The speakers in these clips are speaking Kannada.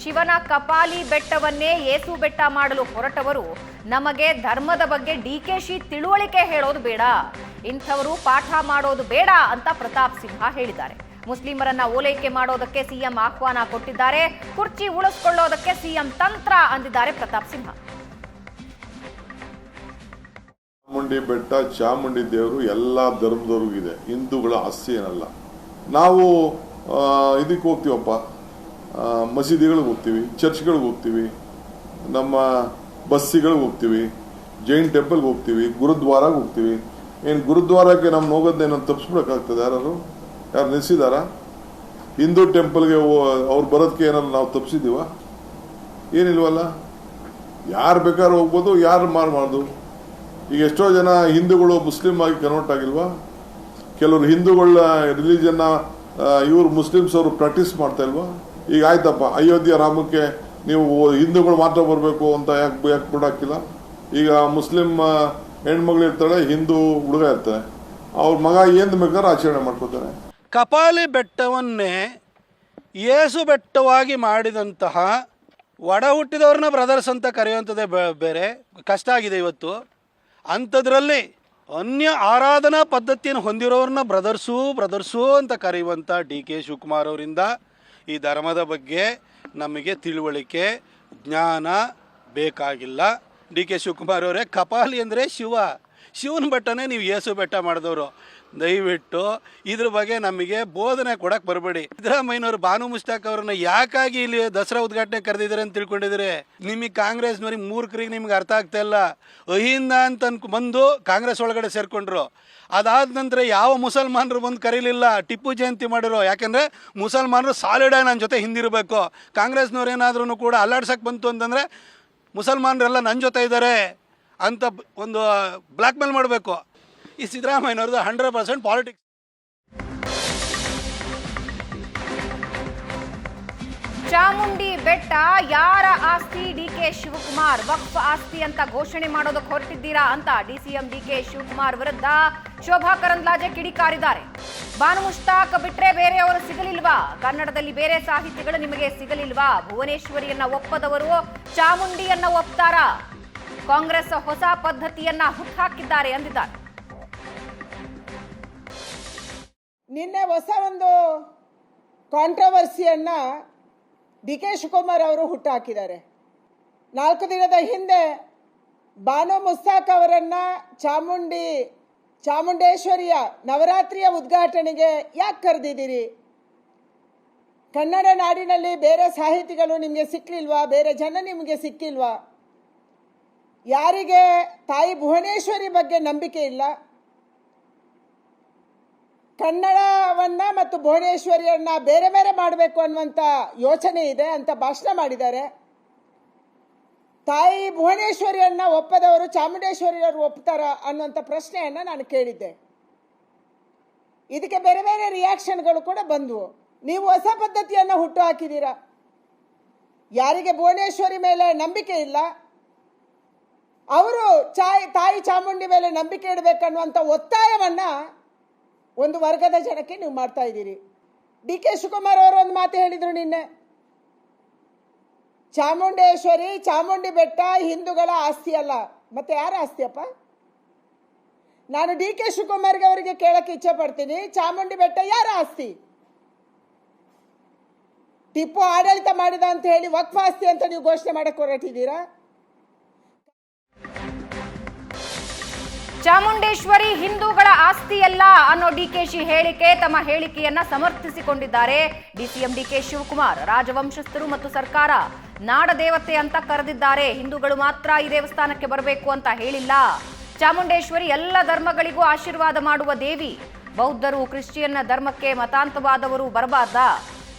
ಶಿವನ ಕಪಾಲಿ ಬೆಟ್ಟವನ್ನೇ ಏಸು ಬೆಟ್ಟ ಮಾಡಲು ಹೊರಟವರು ನಮಗೆ ಧರ್ಮದ ಬಗ್ಗೆ ಡಿಕೆಶಿ ತಿಳುವಳಿಕೆ ಹೇಳೋದು ಬೇಡ, ಇಂಥವರು ಪಾಠ ಮಾಡೋದು ಬೇಡ ಅಂತ ಪ್ರತಾಪ್ ಸಿಂಹ ಹೇಳಿದ್ದಾರೆ. ಮುಸ್ಲಿಮರನ್ನ ಓಲೈಕೆ ಮಾಡೋದಕ್ಕೆ ಸಿಎಂ ಆಹ್ವಾನ ಕೊಟ್ಟಿದ್ದಾರೆ, ಕುರ್ಚಿ ಉಳಿಸಿಕೊಳ್ಳೋದಕ್ಕೆ ಸಿಎಂ ತಂತ್ರ ಅಂದಿದ್ದಾರೆ ಪ್ರತಾಪ್ ಸಿಂಹ. ಚಾಮುಂಡಿ ಬೆಟ್ಟ, ಚಾಮುಂಡಿ ದೇವರು ಎಲ್ಲ ಧರ್ಮದವ್ರಿಗೂ ಇದೆ, ಹಿಂದೂಗಳ ಆಸ್ತಿ ಏನಲ್ಲ. ನಾವು ಇದಕ್ಕೆ ಹೋಗ್ತೀವಪ್ಪ, ಮಸೀದಿಗಳಿಗೆ ಹೋಗ್ತೀವಿ, ಚರ್ಚ್ಗಳಿಗೆ ಹೋಗ್ತೀವಿ, ನಮ್ಮ ಬಸ್ಸಿಗಳಿಗೆ ಹೋಗ್ತೀವಿ, ಜೈನ್ ಟೆಂಪಲ್ಗೆ ಹೋಗ್ತೀವಿ, ಗುರುದ್ವಾರಾಗೆ ಹೋಗ್ತೀವಿ. ಏನು ಗುರುದ್ವಾರಕ್ಕೆ ನಮ್ಮ ಹೋಗೋದೇನೋ ತಪ್ಪಿಸ್ಬಿಡಕ್ಕಾಗ್ತದೆ? ಯಾರು ನಿಲ್ಲಿಸಿದಾರ? ಹಿಂದೂ ಟೆಂಪಲ್ಗೆ ಅವ್ರು ಬರೋದಕ್ಕೆ ಏನಾದ್ರು ನಾವು ತಪ್ಪಿಸಿದೀವ? ಏನಿಲ್ವಲ್ಲ. ಯಾರು ಬೇಕಾದ್ರೂ ಹೋಗ್ಬೋದು, ಯಾರು ಮಾರಬಾರ್ದು. ಈಗ ಎಷ್ಟೋ ಜನ ಹಿಂದೂಗಳು ಮುಸ್ಲಿಂ ಆಗಿ ಕನ್ವರ್ಟ್ ಆಗಿಲ್ವಾ? ಕೆಲವರು ಹಿಂದೂಗಳ ರಿಲಿಜನ್ನ ಇವರು ಮುಸ್ಲಿಮ್ಸ್ ಅವರು ಪ್ರಾಕ್ಟೀಸ್ ಮಾಡ್ತಾ ಇಲ್ವಾ? ಈಗ ಆಯ್ತಪ್ಪ, ಅಯೋಧ್ಯ ರಾಮಕ್ಕೆ ನೀವು ಹಿಂದೂಗಳು ಮಾತ್ರ ಬರಬೇಕು ಅಂತ ಯಾಕೆ ಬಿಡಾಕಿಲ್ಲ? ಈಗ ಮುಸ್ಲಿಂ ಹೆಣ್ಮಗಳು ಇರ್ತಾಳೆ, ಹಿಂದೂ ಹುಡುಗ ಇರ್ತಾರೆ, ಅವ್ರ ಮಗ ಏನು ಬೇಕಾದ್ರೆ ಆಚರಣೆ ಮಾಡ್ಕೋತಾರೆ. ಕಪಾಲಿ ಬೆಟ್ಟವನ್ನೇ ಏಸು ಬೆಟ್ಟವಾಗಿ ಮಾಡಿದಂತಹ ಒಡ ಹುಟ್ಟಿದವ್ರನ್ನ ಬ್ರದರ್ಸ್ ಅಂತ ಕರೆಯುವಂಥದ್ದೇ ಬೇರೆ ಕಷ್ಟ ಆಗಿದೆ ಇವತ್ತು. ಅಂಥದ್ರಲ್ಲಿ ಅನ್ಯ ಆರಾಧನಾ ಪದ್ಧತಿಯನ್ನು ಹೊಂದಿರೋರನ್ನ ಬ್ರದರ್ಸು ಅಂತ ಕರೆಯುವಂಥ ಡಿ.ಕೆ. ಶಿವಕುಮಾರ್ ಅವರಿಂದ ಈ ಧರ್ಮದ ಬಗ್ಗೆ ನಮಗೆ ತಿಳುವಳಿಕೆ ಜ್ಞಾನ ಬೇಕಾಗಿಲ್ಲ. ಡಿ.ಕೆ. ಶಿವಕುಮಾರ್ ಅವರೇ, ಕಪಾಲಿ ಅಂದರೆ ಶಿವನ ಬೆಟ್ಟನೇ ನೀವು ಏಸು ಬೆಟ್ಟ ಮಾಡಿದವರು. ದಯವಿಟ್ಟು ಇದ್ರ ಬಗ್ಗೆ ನಮಗೆ ಬೋಧನೆ ಕೊಡಕ್ಕೆ ಬರಬೇಡಿ. ಸಿದ್ದರಾಮಯ್ಯನವರು ಬಾನು ಮುಷ್ತಾಕ್ ಅವ್ರನ್ನ ಯಾಕಾಗಿ ಇಲ್ಲಿ ದಸರಾ ಉದ್ಘಾಟನೆ ಕರೆದಿದ್ದಾರೆ ಅಂತ ತಿಳ್ಕೊಂಡಿದ್ರೆ ನಿಮಗೆ ಕಾಂಗ್ರೆಸ್ನವ್ರಿಗೆ ಮೂರ್ಖರಿಗೆ ನಿಮ್ಗೆ ಅರ್ಥ ಆಗ್ತಾ ಇಲ್ಲ. ಅಹಿಂದ ಅಂತ ಬಂದು ಕಾಂಗ್ರೆಸ್ ಒಳಗಡೆ ಸೇರ್ಕೊಂಡ್ರು. ಅದಾದ ನಂತರ ಯಾವ ಮುಸಲ್ಮಾನರು ಬಂದು ಕರೀಲಿಲ್ಲ, ಟಿಪ್ಪು ಜಯಂತಿ ಮಾಡಿರೋ. ಯಾಕೆಂದರೆ ಮುಸಲ್ಮಾನರು ಸಾಲಿಡಾಗಿ ನನ್ನ ಜೊತೆ ಹಿಂದಿರಬೇಕು. ಕಾಂಗ್ರೆಸ್ನವ್ರು ಏನಾದ್ರೂ ಕೂಡ ಅಲ್ಲಾಡ್ಸಕ್ಕೆ ಬಂತು ಅಂತಂದರೆ ಮುಸಲ್ಮಾನರೆಲ್ಲ ನನ್ನ ಜೊತೆ ಇದ್ದಾರೆ ಅಂತ ಒಂದು ಬ್ಲ್ಯಾಕ್ ಮೇಲ್ ಮಾಡಬೇಕು. ಈ ಸಿದ್ದರಾಮಯ್ಯನವ್ರದ್ದು 100% ಪಾಲಿಟಿಕ್ಸ್. ಚಾಮುಂಡಿ ಬೆಟ್ಟ ಯಾರ ಆಸ್ತಿ? ಡಿ.ಕೆ. ಶಿವಕುಮಾರ್ ವಕ್ಫ್ ಆಸ್ತಿ ಅಂತ ಘೋಷಣೆ ಮಾಡೋದಕ್ಕೆ ಹೊರಟಿದ್ದೀರಾ ಅಂತ ಡಿಸಿಎಂ ಡಿ.ಕೆ. ಶಿವಕುಮಾರ್ ವಿರುದ್ಧ ಶೋಭಾ ಕರಂದ್ಲಾಜೆ ಕಿಡಿಕಾರಿದ್ದಾರೆ. ಬಾನು ಮುಷ್ತಾಕ್ ಬಿಟ್ರೆ ಬೇರೆಯವರು ಸಿಗಲಿಲ್ವಾ? ಕನ್ನಡದಲ್ಲಿ ಬೇರೆ ಸಾಹಿತಿಗಳು ನಿಮಗೆ ಸಿಗಲಿಲ್ವಾ? ಭುವನೇಶ್ವರಿಯನ್ನ ಒಪ್ಪದವರು ಚಾಮುಂಡಿಯನ್ನ ಒಪ್ತಾರಾ? ಕಾಂಗ್ರೆಸ್ ಹೊಸ ಪದ್ಧತಿಯನ್ನ ಹುಟ್ಟುಹಾಕಿದ್ದಾರೆ ಅಂದಿದ್ದಾರೆ. ನಿನ್ನೆ ಹೊಸ ಒಂದು ಕಾಂಟ್ರವರ್ಸಿಯನ್ನ ಡಿ.ಕೆ. ಶಿವಕುಮಾರ್ ಅವರು ಹುಟ್ಟುಹಾಕಿದ್ದಾರೆ. 4 ದಿನದ ಹಿಂದೆ ಬಾನು ಮುಸ್ತಾಕ್ ಅವರನ್ನ ಚಾಮುಂಡೇಶ್ವರಿಯ ನವರಾತ್ರಿಯ ಉದ್ಘಾಟನೆಗೆ ಯಾಕೆ ಕರೆದಿದ್ದೀರಿ? ಕನ್ನಡ ನಾಡಿನಲ್ಲಿ ಬೇರೆ ಸಾಹಿತಿಗಳು ನಿಮಗೆ ಸಿಕ್ಕಿಲ್ವಾ? ಬೇರೆ ಜನ ನಿಮಗೆ ಸಿಕ್ಕಿಲ್ವಾ? ಯಾರಿಗೆ ತಾಯಿ ಭುವನೇಶ್ವರಿ ಬಗ್ಗೆ ನಂಬಿಕೆ ಇಲ್ಲ, ಕನ್ನಡವನ್ನ ಮತ್ತು ಭುವನೇಶ್ವರಿಯನ್ನ ಬೇರೆ ಬೇರೆ ಮಾಡಬೇಕು ಅನ್ನುವಂಥ ಯೋಚನೆ ಇದೆ ಅಂತ ಭಾಷಣ ಮಾಡಿದ್ದಾರೆ. ತಾಯಿ ಭುವನೇಶ್ವರಿಯನ್ನ ಒಪ್ಪದವರು ಚಾಮುಂಡೇಶ್ವರಿಯವರು ಒಪ್ತಾರ ಅನ್ನುವಂಥ ಪ್ರಶ್ನೆಯನ್ನ ನಾನು ಕೇಳಿದ್ದೆ. ಇದಕ್ಕೆ ಬೇರೆ ಬೇರೆ ರಿಯಾಕ್ಷನ್ಗಳು ಕೂಡ ಬಂದವು. ನೀವು ಹೊಸ ಪದ್ಧತಿಯನ್ನ ಹುಟ್ಟು ಹಾಕಿದ್ದೀರಾ. ಯಾರಿಗೆ ಭುವನೇಶ್ವರಿ ಮೇಲೆ ನಂಬಿಕೆ ಇಲ್ಲ ಅವರು ತಾಯಿ ಚಾಮುಂಡಿ ಮೇಲೆ ನಂಬಿಕೆ ಇಡಬೇಕನ್ನುವಂಥ ಒತ್ತಾಯವನ್ನ ಒಂದು ವರ್ಗದ ಜನಕ್ಕೆ ನೀವು ಮಾಡ್ತಾ ಇದ್ದೀರಿ. ಡಿ.ಕೆ. ಶಿವಕುಮಾರ್ ಅವರು ಒಂದು ಮಾತು ಹೇಳಿದ್ರು ನಿನ್ನೆ, ಚಾಮುಂಡೇಶ್ವರಿ ಚಾಮುಂಡಿ ಬೆಟ್ಟ ಹಿಂದೂಗಳ ಆಸ್ತಿ ಅಲ್ಲ. ಮತ್ತೆ ಯಾರ ಆಸ್ತಿಯಪ್ಪ? ನಾನು ಡಿ.ಕೆ. ಶಿವಕುಮಾರ್ಗೆ ಅವರಿಗೆ ಕೇಳಕ್ಕೆ ಇಚ್ಛೆ ಪಡ್ತೀನಿ, ಚಾಮುಂಡಿ ಬೆಟ್ಟ ಯಾರ ಆಸ್ತಿ? ಟಿಪ್ಪು ಆಡಳಿತ ಮಾಡಿದ ಅಂತ ಹೇಳಿ ವಕ್ಫ್ ಆಸ್ತಿ ಅಂತ ನೀವು ಘೋಷಣೆ ಮಾಡಕ್ಕೆ ಹೊರಟಿದ್ದೀರಾ? ಚಾಮುಂಡೇಶ್ವರಿ ಹಿಂದೂಗಳ ಆಸ್ತಿಯಲ್ಲ ಅನ್ನೋ ಡಿಕೆಶಿ ಹೇಳಿಕೆ ತಮ್ಮ ಹೇಳಿಕೆಯನ್ನ ಸಮರ್ಥಿಸಿಕೊಂಡಿದ್ದಾರೆ. ಡಿಸಿಎಂ ಡಿ.ಕೆ. ಶಿವಕುಮಾರ್ ರಾಜವಂಶಸ್ಥರು ಮತ್ತು ಸರ್ಕಾರ ನಾಡ ದೇವತೆ ಅಂತ ಕರೆದಿದ್ದಾರೆ. ಹಿಂದೂಗಳು ಮಾತ್ರ ಈ ದೇವಸ್ಥಾನಕ್ಕೆ ಬರಬೇಕು ಅಂತ ಹೇಳಿಲ್ಲ. ಚಾಮುಂಡೇಶ್ವರಿ ಎಲ್ಲ ಧರ್ಮಗಳಿಗೂ ಆಶೀರ್ವಾದ ಮಾಡುವ ದೇವಿ. ಬೌದ್ಧರು ಕ್ರಿಶ್ಚಿಯನ್ ಧರ್ಮಕ್ಕೆ ಮತಾಂತವಾದವರು ಬರಬಾರ್ದಾ?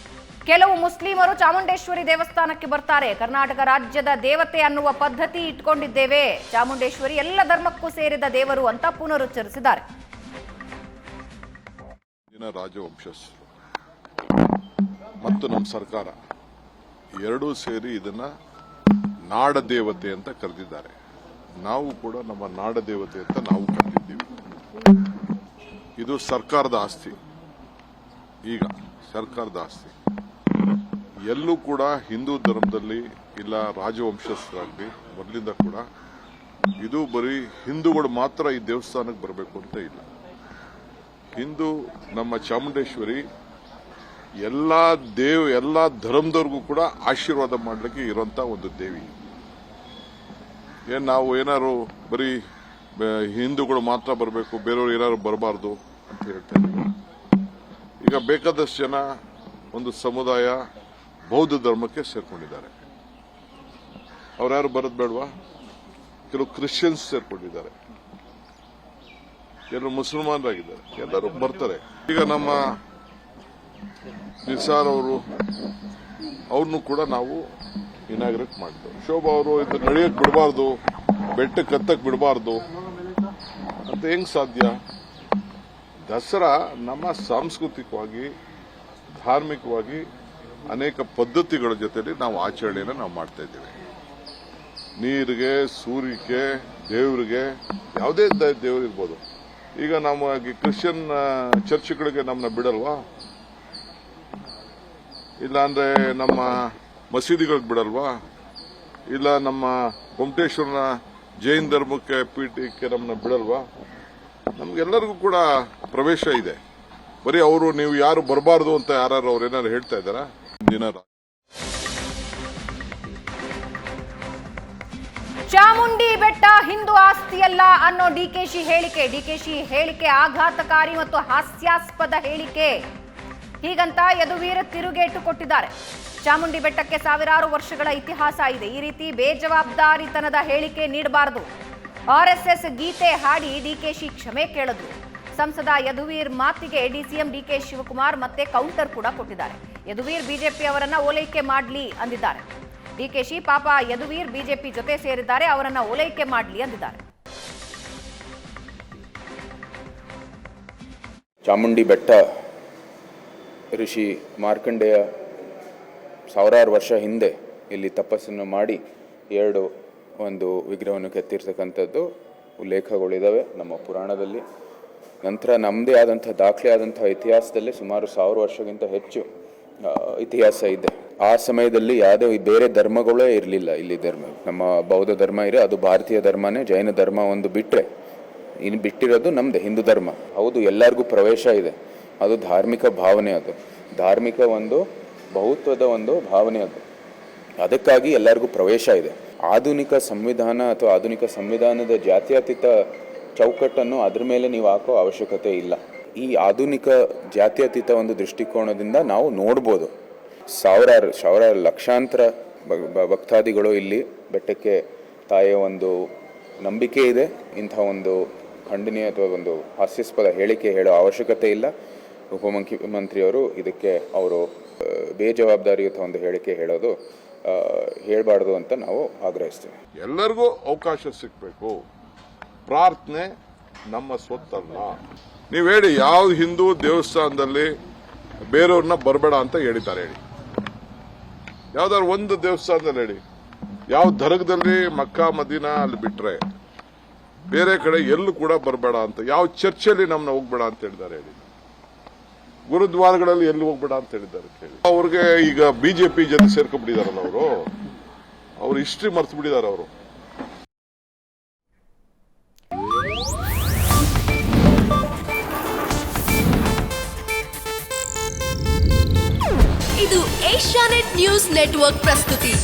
ಕೆಲವು ಮುಸ್ಲಿಮರು ಚಾಮುಂಡೇಶ್ವರಿ ದೇವಸ್ಥಾನಕ್ಕೆ ಬರ್ತಾರೆ. ಕರ್ನಾಟಕ ರಾಜ್ಯದ ದೇವತೆ ಅನ್ನುವ ಪದ್ಧತಿ ಇಟ್ಕೊಂಡಿದ್ದೇವೆ. ಚಾಮುಂಡೇಶ್ವರಿ ಎಲ್ಲ ಧರ್ಮಕ್ಕೂ ಸೇರಿದ ದೇವರು ಅಂತ ಪುನರುಚ್ಚರಿಸಿದ್ದಾರೆ. ರಾಜವಂಶಸ್ಥರು ಮತ್ತು ನಮ್ಮ ಸರ್ಕಾರ ಎರಡೂ ಸೇರಿ ಇದನ್ನ ನಾಡ ದೇವತೆ ಅಂತ ಕರೆದಿದ್ದಾರೆ. ನಾವು ಕೂಡ ನಮ್ಮ ನಾಡ ದೇವತೆ ಅಂತ ನಾವು ಕರೆದಿದ್ದೀವಿ. ಇದು ಸರ್ಕಾರದ ಆಸ್ತಿ. ಈಗ ಸರ್ಕಾರದ ಆಸ್ತಿ ಎಲ್ಲೂ ಕೂಡ ಹಿಂದೂ ಧರ್ಮದಲ್ಲಿ ಇಲ್ಲ ರಾಜವಂಶಸ್ಥರಾಗಲಿ ಮೊದಲಿಂದ ಕೂಡ ಇದು ಬರೀ ಹಿಂದೂಗಳು ಮಾತ್ರ ಈ ದೇವಸ್ಥಾನಕ್ಕೆ ಬರಬೇಕು ಅಂತ ಇಲ್ಲ. ಹಿಂದೂ ನಮ್ಮ ಚಾಮುಂಡೇಶ್ವರಿ ಎಲ್ಲ ಧರ್ಮದವ್ರಿಗೂ ಕೂಡ ಆಶೀರ್ವಾದ ಮಾಡಲಿಕ್ಕೆ ಇರುವಂತ ಒಂದು ದೇವಿ. ನಾವು ಏನಾದ್ರು ಬರೀ ಹಿಂದೂಗಳು ಮಾತ್ರ ಬರಬೇಕು, ಬೇರೆಯವರು ಏನಾದ್ರು ಬರಬಾರ್ದು ಅಂತ ಹೇಳ್ತಾ ಇದ್ದೀವಿ. ಈಗ ಬೇಕಾದಷ್ಟು ಜನ ಒಂದು ಸಮುದಾಯ ಬೌದ್ಧ ಧರ್ಮಕ್ಕೆ ಸೇರ್ಕೊಂಡಿದ್ದಾರೆ. ಅವ್ರ್ಯಾರು ಬರೋದು ಬೇಡವಾ? ಕೆಲವು ಕ್ರಿಶ್ಚಿಯನ್ಸ್ ಸೇರ್ಕೊಂಡಿದ್ದಾರೆ, ಕೆಲವು ಮುಸಲ್ಮಾನರಾಗಿದ್ದಾರೆ, ಎಲ್ಲರೂ ಬರ್ತಾರೆ. ಈಗ ನಮ್ಮ ನಿಸಾರ್ ಅವರು ಅವ್ರನ್ನು ಕೂಡ ನಾವು ಇನಾಗ್ರೇಟ್ ಮಾಡಿದ್ದೇವೆ. ಶೋಭಾ ಅವರು ಇದು ನಡೆಯಕ್ಕೆ ಬಿಡಬಾರ್ದು, ಬೆಟ್ಟಕ್ಕೆ ಹತ್ತಕ್ಕೆ ಬಿಡಬಾರ್ದು ಅಂತ ಹೆಂಗ್ ಸಾಧ್ಯ? ದಸರಾ ನಮ್ಮ ಸಾಂಸ್ಕೃತಿಕವಾಗಿ ಧಾರ್ಮಿಕವಾಗಿ ಅನೇಕ ಪದ್ಧತಿಗಳ ಜೊತೆಲಿ ನಾವು ಆಚರಣೆಯನ್ನು ನಾವು ಮಾಡ್ತಾ ಇದ್ದೇವೆ. ನೀರಿಗೆ, ಸೂರ್ಯಕ್ಕೆ, ದೇವರಿಗೆ, ಯಾವುದೇ ದೇವರಿರ್ಬೋದು. ಈಗ ನಮ್ಮ ಕ್ರಿಶ್ಚಿಯನ್ ಚರ್ಚ್ಗಳಿಗೆ ನಮ್ಮನ್ನ ಬಿಡಲ್ವಾ? ಇಲ್ಲ ಅಂದ್ರೆ ನಮ್ಮ ಮಸೀದಿಗಳಿಗೆ ಬಿಡಲ್ವಾ? ಇಲ್ಲ ನಮ್ಮ ಗೊಮ್ಮಟೇಶ್ವರನ ಜೈನ್ ಧರ್ಮಕ್ಕೆ ಪೀಠಕ್ಕೆ ನಮ್ಮನ್ನ ಬಿಡಲ್ವಾ? ನಮ್ಗೆಲ್ಲರಿಗೂ ಕೂಡ ಪ್ರವೇಶ ಇದೆ. ಬರೀ ಅವರು ನೀವು ಯಾರು ಬರಬಾರ್ದು ಅಂತ ಯಾರು ಅವ್ರು ಏನಾದ್ರು ಹೇಳ್ತಾ ಇದ್ದಾರಾ? ದಿನ ಚಾಮುಂಡಿ ಬೆಟ್ಟ ಹಿಂದೂ ಆಸ್ತಿಯಲ್ಲ ಅನ್ನೋ ಡಿಕೆಶಿ ಹೇಳಿಕೆ ಆಘಾತಕಾರಿ ಮತ್ತು ಹಾಸ್ಯಾಸ್ಪದ ಹೇಳಿಕೆ. ಹೀಗಂತ ಯದುವೀರ್ ತಿರುಗೇಟು ಕೊಟ್ಟಿದ್ದಾರೆ. ಚಾಮುಂಡಿ ಬೆಟ್ಟಕ್ಕೆ ಸಾವಿರಾರು ವರ್ಷಗಳ ಇತಿಹಾಸ ಇದೆ. ಈ ರೀತಿ ಬೇಜವಾಬ್ದಾರಿತನದ ಹೇಳಿಕೆ ನೀಡಬಾರದು. ಆರ್ಎಸ್ಎಸ್ ಗೀತೆ ಹಾಡಿ ಡಿಕೆಶಿ ಕ್ಷಮೆ ಕೇಳಿದ್ರು. ಸಂಸದ ಯದುವೀರ್ ಮಾತಿಗೆ ಡಿಸಿಎಂ ಡಿಕೆ ಶಿವಕುಮಾರ್ ಮತ್ತೆ ಕೌಂಟರ್ ಕೂಡ ಕೊಟ್ಟಿದ್ದಾರೆ. ಯದುವೀರ್ ಬಿಜೆಪಿ ಅವರನ್ನ ಓಲೈಕೆ ಮಾಡಲಿ ಅಂದಿದ್ದಾರೆ. ಡಿಕೆಶಿ ಪಾಪ ಯದುವೀರ್ ಬಿಜೆಪಿ ಜೊತೆ ಸೇರಿದ್ದಾರೆ, ಅವರನ್ನ ಓಲೈಕೆ ಮಾಡಲಿ ಅಂದಿದ್ದಾರೆ. ಚಾಮುಂಡಿ ಬೆಟ್ಟ ಋಷಿ ಮಾರ್ಕಂಡೇಯ ಸಾವಿರಾರು ವರ್ಷ ಹಿಂದೆ ಇಲ್ಲಿ ತಪಸ್ಸನ್ನು ಮಾಡಿ ಒಂದು ವಿಗ್ರಹವನ್ನು ಕೆತ್ತಿರ್ತಕ್ಕಂಥದ್ದು ಉಲ್ಲೇಖಗಳಿದ್ದಾವೆ ನಮ್ಮ ಪುರಾಣದಲ್ಲಿ. ನಂತರ ನಮ್ಮದೇ ಆದಂಥ ದಾಖಲೆ ಆದಂಥ ಇತಿಹಾಸದಲ್ಲಿ ಸುಮಾರು 1000 ವರ್ಷಕ್ಕಿಂತ ಹೆಚ್ಚು ಇತಿಹಾಸ ಇದೆ. ಆ ಸಮಯದಲ್ಲಿ ಯಾವುದೇ ಬೇರೆ ಧರ್ಮಗಳೇ ಇರಲಿಲ್ಲ. ಇಲ್ಲಿ ನಮ್ಮ ಬೌದ್ಧ ಧರ್ಮ ಇದೆ, ಅದು ಭಾರತೀಯ ಧರ್ಮನೇ. ಜೈನ ಧರ್ಮ ಒಂದು ಬಿಟ್ಟರೆ ಇನ್ನು ಬಿಟ್ಟಿರೋದು ನಮ್ಮದೇ ಹಿಂದೂ ಧರ್ಮ. ಹೌದು, ಎಲ್ಲರಿಗೂ ಪ್ರವೇಶ ಇದೆ. ಅದು ಧಾರ್ಮಿಕ ಭಾವನೆ, ಅದು ಧಾರ್ಮಿಕ ಒಂದು ಬಹುತ್ವದ ಒಂದು ಭಾವನೆ. ಅದಕ್ಕಾಗಿ ಎಲ್ಲರಿಗೂ ಪ್ರವೇಶ ಇದೆ. ಆಧುನಿಕ ಸಂವಿಧಾನ ಅಥವಾ ಆಧುನಿಕ ಸಂವಿಧಾನದ ಜಾತ್ಯತೀತ ಚೌಕಟ್ಟನ್ನು ಅದ್ರ ಮೇಲೆ ನೀವು ಹಾಕೋ ಅವಶ್ಯಕತೆ ಇಲ್ಲ. ಈ ಆಧುನಿಕ ಜಾತ್ಯತೀತ ಒಂದು ದೃಷ್ಟಿಕೋನದಿಂದ ನಾವು ನೋಡ್ಬೋದು. ಸಾವಿರಾರು ಲಕ್ಷಾಂತರ ಭಕ್ತಾದಿಗಳು ಇಲ್ಲಿ ಬೆಟ್ಟಕ್ಕೆ ತಾಯಿಯ ಒಂದು ನಂಬಿಕೆ ಇದೆ. ಇಂಥ ಒಂದು ಖಂಡನೀಯ ಅಥವಾ ಒಂದು ಹಾಸ್ಯಾಸ್ಪದ ಹೇಳಿಕೆ ಹೇಳೋ ಅವಶ್ಯಕತೆ ಇಲ್ಲ. ಉಪಮುಖ್ಯಮಂತ್ರಿಯವರು ಇದಕ್ಕೆ ಅವರು ಬೇಜವಾಬ್ದಾರಿಯುತ ಒಂದು ಹೇಳಿಕೆ ಹೇಳಬಾರ್ದು ಅಂತ ನಾವು ಆಗ್ರಹಿಸ್ತೇವೆ. ಎಲ್ಲರಿಗೂ ಅವಕಾಶ ಸಿಗಬೇಕು. ಪ್ರಾರ್ಥನೆ ನಮ್ಮ ಸ್ವತ್ತಲ್ಲ. ನೀವು ಹೇಳಿ, ಯಾವ ಹಿಂದೂ ದೇವಸ್ಥಾನದಲ್ಲಿ ಬೇರೆಯವ್ರನ್ನ ಬರಬೇಡ ಅಂತ ಹೇಳಿದ್ದಾರೆ ಹೇಳಿ? ಯಾವ್ದಾದ್ರು ಒಂದು ದೇವಸ್ಥಾನದಲ್ಲಿ ಹೇಳಿ. ಯಾವ ದರ್ಗದಲ್ಲಿ ಮಕ್ಕಾ ಮದೀನಾ ಅಲ್ಲಿ ಬಿಟ್ರೆ ಬೇರೆ ಕಡೆ ಎಲ್ಲೂ ಕೂಡ ಬರಬೇಡ ಅಂತ ಯಾವ ಚರ್ಚಲ್ಲಿ ನಮ್ಮನ್ನ ಹೋಗ್ಬೇಡ ಅಂತ ಹೇಳಿದ್ದಾರೆ ಹೇಳಿ? ಗುರುದ್ವಾರಗಳಲ್ಲಿ ಎಲ್ಲಿ ಹೋಗ್ಬೇಡ ಅಂತ ಹೇಳಿದ್ದಾರೆ ಕೇಳಿ. ಅವ್ರಿಗೆ ಈಗ ಬಿಜೆಪಿ ಜೊತೆ ಸೇರ್ಕೊಂಡ್ಬಿಟ್ಟಿದಾರಲ್ಲ ಅವ್ರು ಹಿಸ್ಟ್ರಿ ಮರ್ತು ಬಿಟ್ಟಿದ್ದಾರೆ ಅವರು. ಇದು ಏಷ್ಯಾನೆಟ್ ನ್ಯೂಸ್ ನೆಟ್ವರ್ಕ್ ಪ್ರಸ್ತುತಿ.